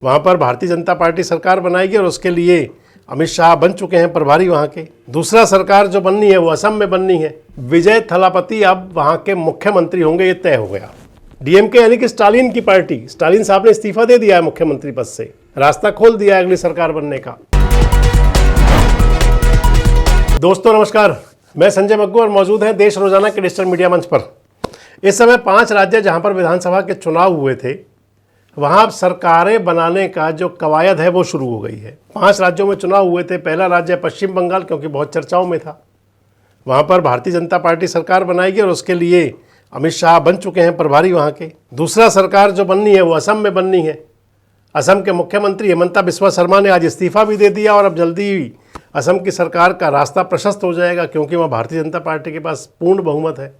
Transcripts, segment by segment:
वहाँ पर भारतीय जनता पार्टी सरकार बनाएगी और उसके लिए अमित शाह बन चुके हैं प्रभारी वहाँ के। दूसरा सरकार जो बननी है वो असम में बननी है। विजय थलापति अब वहाँ के मुख्यमंत्री होंगे, ये तय हो गया। डीएमके यानी कि स्टालिन की पार्टी, स्टालिन साहब ने इस्तीफा दे दिया है मुख्यमंत्री पद से, रास्ता खोल दिया है अगली सरकार बनने का। दोस्तों नमस्कार, मैं संजय मग्गू और मौजूद हैं देश रोजाना के डिजिटल मीडिया मंच पर। इस समय 5 राज्य जहां पर विधानसभा के चुनाव हुए थे, वहां सरकारें बनाने का जो कवायद है वो शुरू हो गई है। 5 राज्यों में चुनाव हुए थे। पहला राज्य पश्चिम बंगाल, क्योंकि बहुत चर्चाओं में था। वहां पर भारतीय जनता पार्टी सरकार बनाएगी और उसके लिए अमित शाह बन चुके हैं प्रभारी वहां के। दूसरा सरकार जो बननी है वो असम में बननी है। असम के मुख्यमंत्री हिमंता बिस्वा शर्मा ने आज इस्तीफा भी दे दिया और अब जल्दी असम की सरकार का रास्ता प्रशस्त हो जाएगा, क्योंकि वहाँ भारतीय जनता पार्टी के पास पूर्ण बहुमत है।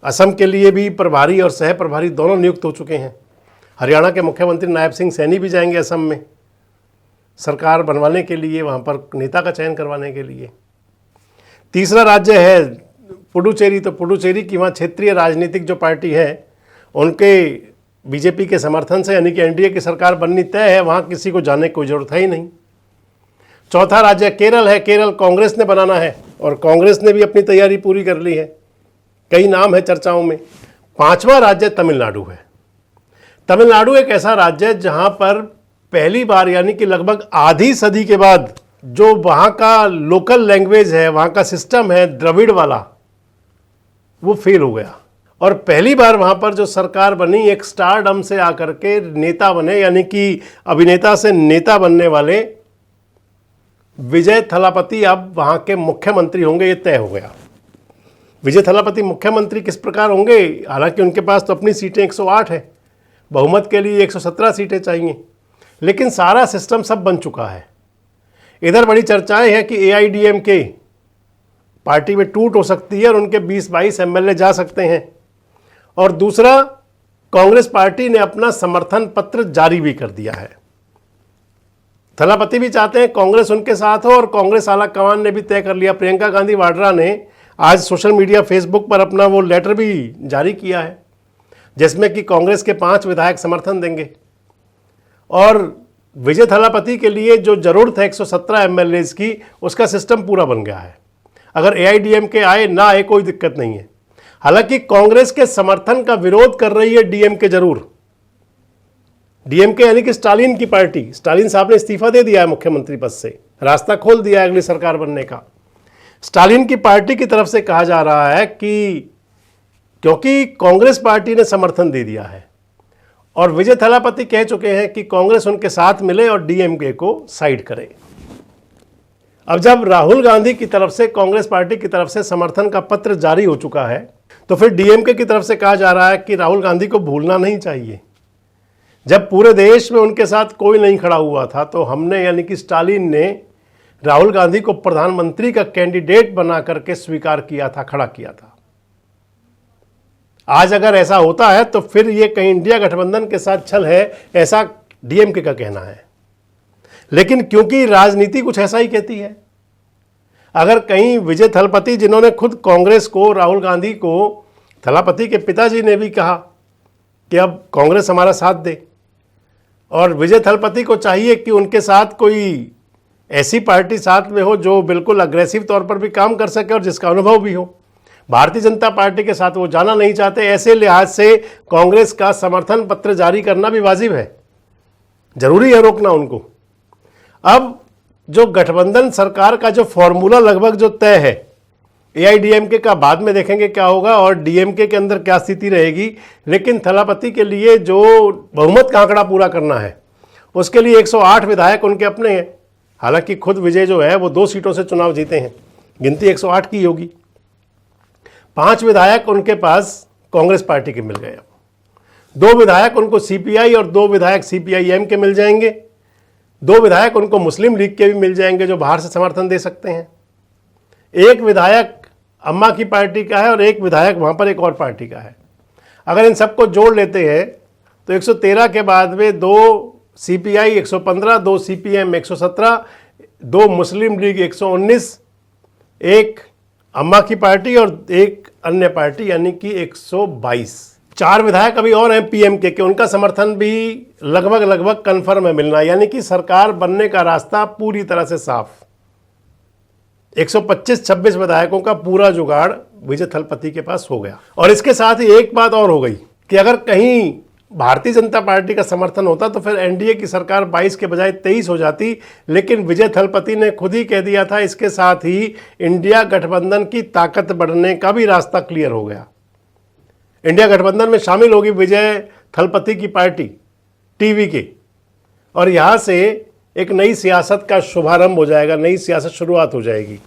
असम के लिए भी प्रभारी और सह प्रभारी दोनों नियुक्त हो चुके हैं। हरियाणा के मुख्यमंत्री नायब सिंह सैनी भी जाएंगे असम में सरकार बनवाने के लिए, वहाँ पर नेता का चयन करवाने के लिए। तीसरा राज्य है पुडुचेरी। तो पुडुचेरी की वहाँ क्षेत्रीय राजनीतिक जो पार्टी है उनके बीजेपी के समर्थन से, यानी कि एनडीए की सरकार बननी तय है। वहाँ किसी को जाने की कोई ज़रूरत है ही नहीं। चौथा राज्य केरल है। केरल कांग्रेस ने बनाना है और कांग्रेस ने भी अपनी तैयारी पूरी कर ली है। कई नाम है चर्चाओं में। 5वां राज्य तमिलनाडु है। तमिलनाडु एक ऐसा राज्य है जहां पर पहली बार, यानी कि लगभग आधी सदी के बाद, जो वहां का लोकल लैंग्वेज है, वहां का सिस्टम है द्रविड़ वाला, वो फेल हो गया। और पहली बार वहां पर जो सरकार बनी, एक स्टारडम से आकर के नेता बने, यानी कि अभिनेता से नेता बनने वाले विजय थलापति अब वहां के मुख्यमंत्री होंगे, ये तय हो गया। विजय थलापति मुख्यमंत्री किस प्रकार होंगे? हालांकि उनके पास तो अपनी सीटें 108 है, बहुमत के लिए 117 सीटें चाहिए, लेकिन सारा सिस्टम सब बन चुका है। इधर बड़ी चर्चाएं हैं कि एआईडीएमके पार्टी में टूट हो सकती है और उनके 20-22 एमएलए जा सकते हैं। और दूसरा, कांग्रेस पार्टी ने अपना समर्थन पत्र जारी भी कर दिया है। थलापति भी चाहते हैं कांग्रेस उनके साथ हो और कांग्रेस आला कमान ने भी तय कर लिया। प्रियंका गांधी वाड्रा ने आज सोशल मीडिया फेसबुक पर अपना वो लेटर भी जारी किया है, जिसमें कि कांग्रेस के 5 विधायक समर्थन देंगे। और विजय थलापति के लिए जो जरूरत है 117 एमएलएज की, उसका सिस्टम पूरा बन गया है। अगर एआईडीएमके आए ना आए कोई दिक्कत नहीं है। हालांकि कांग्रेस के समर्थन का विरोध कर रही है डीएमके जरूर। डीएमके यानी कि स्टालिन की पार्टी, स्टालिन साहब ने इस्तीफा दे दिया है मुख्यमंत्री पद से, रास्ता खोल दिया है अगली सरकार बनने का। स्टालिन की पार्टी की तरफ से कहा जा रहा है कि क्योंकि कांग्रेस पार्टी ने समर्थन दे दिया है और विजय थलापति कह चुके हैं कि कांग्रेस उनके साथ मिले और डीएमके को साइड करे। अब जब राहुल गांधी की तरफ से, कांग्रेस पार्टी की तरफ से समर्थन का पत्र जारी हो चुका है, तो फिर डीएमके की तरफ से कहा जा रहा है कि राहुल गांधी को भूलना नहीं चाहिए। जब पूरे देश में उनके साथ कोई नहीं खड़ा हुआ था, तो हमने, यानी कि स्टालिन ने राहुल गांधी को प्रधानमंत्री का कैंडिडेट बना करके स्वीकार किया था, खड़ा किया था। आज अगर ऐसा होता है तो फिर ये कहीं इंडिया गठबंधन के साथ छल है, ऐसा डीएमके का कहना है। लेकिन क्योंकि राजनीति कुछ ऐसा ही कहती है, अगर कहीं विजय थलापति, जिन्होंने खुद कांग्रेस को, राहुल गांधी को, थलापति के पिताजी ने भी कहा कि अब कांग्रेस हमारा साथ दे, और विजय थलापति को चाहिए कि उनके साथ कोई ऐसी पार्टी साथ में हो जो बिल्कुल अग्रेसिव तौर पर भी काम कर सके और जिसका अनुभव भी हो। भारतीय जनता पार्टी के साथ वो जाना नहीं चाहते। ऐसे लिहाज से कांग्रेस का समर्थन पत्र जारी करना भी वाजिब है, जरूरी है रोकना उनको। अब जो गठबंधन सरकार का जो फॉर्मूला लगभग जो तय है, एआईडीएमके का बाद में देखेंगे क्या होगा और डीएमके के अंदर क्या स्थिति रहेगी, लेकिन थलापति के लिए जो बहुमत का आंकड़ा पूरा करना है, उसके लिए 108 विधायक उनके अपने हैं। हालांकि खुद विजय जो है वो 2 सीटों से चुनाव जीते हैं, गिनती 108 की होगी। 5 विधायक उनके पास कांग्रेस पार्टी के मिल गए। 2 विधायक उनको सीपीआई और 2 विधायक सीपीआईएम के मिल जाएंगे। 2 विधायक उनको मुस्लिम लीग के भी मिल जाएंगे जो बाहर से समर्थन दे सकते हैं। 1 विधायक अम्मा की पार्टी का है और 1 विधायक वहाँ पर एक और पार्टी का है। अगर इन सबको जोड़ लेते हैं तो 113 के बाद में 2 सीपीआई 115, 2 सीपीएम 117, 2 मुस्लिम लीग 119, 1 अम्मा की पार्टी और 1 अन्य पार्टी, यानी कि 122। 4 विधायक अभी और हैं पीएम के उनका समर्थन भी लगभग कन्फर्म है मिलना, यानी कि सरकार बनने का रास्ता पूरी तरह से साफ। 125-26 विधायकों का पूरा जुगाड़ विजय थलपति के पास हो गया। और इसके साथ ही एक बात और हो गई कि अगर कहीं भारतीय जनता पार्टी का समर्थन होता तो फिर एनडीए की सरकार 22 के बजाय 23 हो जाती, लेकिन विजय थलपति ने खुद ही कह दिया था इसके साथ ही इंडिया गठबंधन की ताकत बढ़ने का भी रास्ता क्लियर हो गया। इंडिया गठबंधन में शामिल होगी विजय थलपति की पार्टी टीवी के, और यहाँ से एक नई सियासत का शुभारंभ हो जाएगा, नई सियासत शुरुआत हो जाएगी।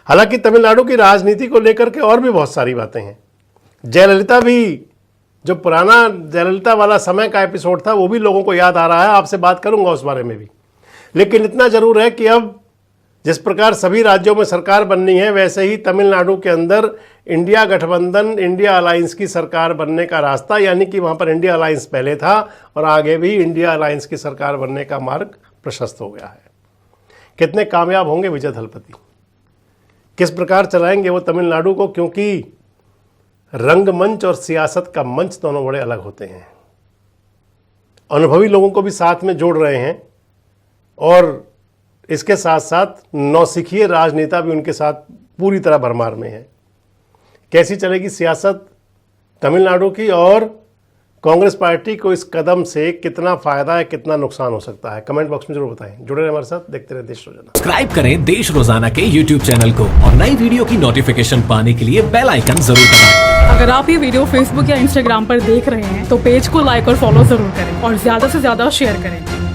हालांकि तमिलनाडु की राजनीति को लेकर के और भी बहुत सारी बातें हैं। जयललिता भी, जो पुराना जयललिता वाला समय का एपिसोड था वो भी लोगों को याद आ रहा है, आपसे बात करूंगा उस बारे में भी। लेकिन इतना जरूर है कि अब जिस प्रकार सभी राज्यों में सरकार बननी है, वैसे ही तमिलनाडु के अंदर इंडिया गठबंधन, इंडिया अलायंस की सरकार बनने का रास्ता, यानी कि वहाँ पर इंडिया अलायंस पहले था और आगे भी इंडिया अलायंस की सरकार बनने का मार्ग प्रशस्त हो गया है। कितने कामयाब होंगे विजय थलपति, किस प्रकार चलाएंगे वो तमिलनाडु को, क्योंकि रंगमंच और सियासत का मंच दोनों बड़े अलग होते हैं। अनुभवी लोगों को भी साथ में जोड़ रहे हैं और इसके साथ साथ नौसिखिए राजनेता भी उनके साथ पूरी तरह भरमार में है। कैसी चलेगी सियासत तमिलनाडु की, और कांग्रेस पार्टी को इस कदम से कितना फायदा है, कितना नुकसान हो सकता है, कमेंट बॉक्स में जरूर बताएं। जुड़े रहे हमारे साथ, देखते रहे देश रोजाना। सब्सक्राइब करें देश रोजाना के YouTube चैनल को और नई वीडियो की नोटिफिकेशन पाने के लिए बेल आइकन जरूर दबाएं। अगर आप ये वीडियो Facebook या Instagram पर देख रहे हैं तो पेज को लाइक और फॉलो जरूर करें और ज्यादा से ज्यादा शेयर करें।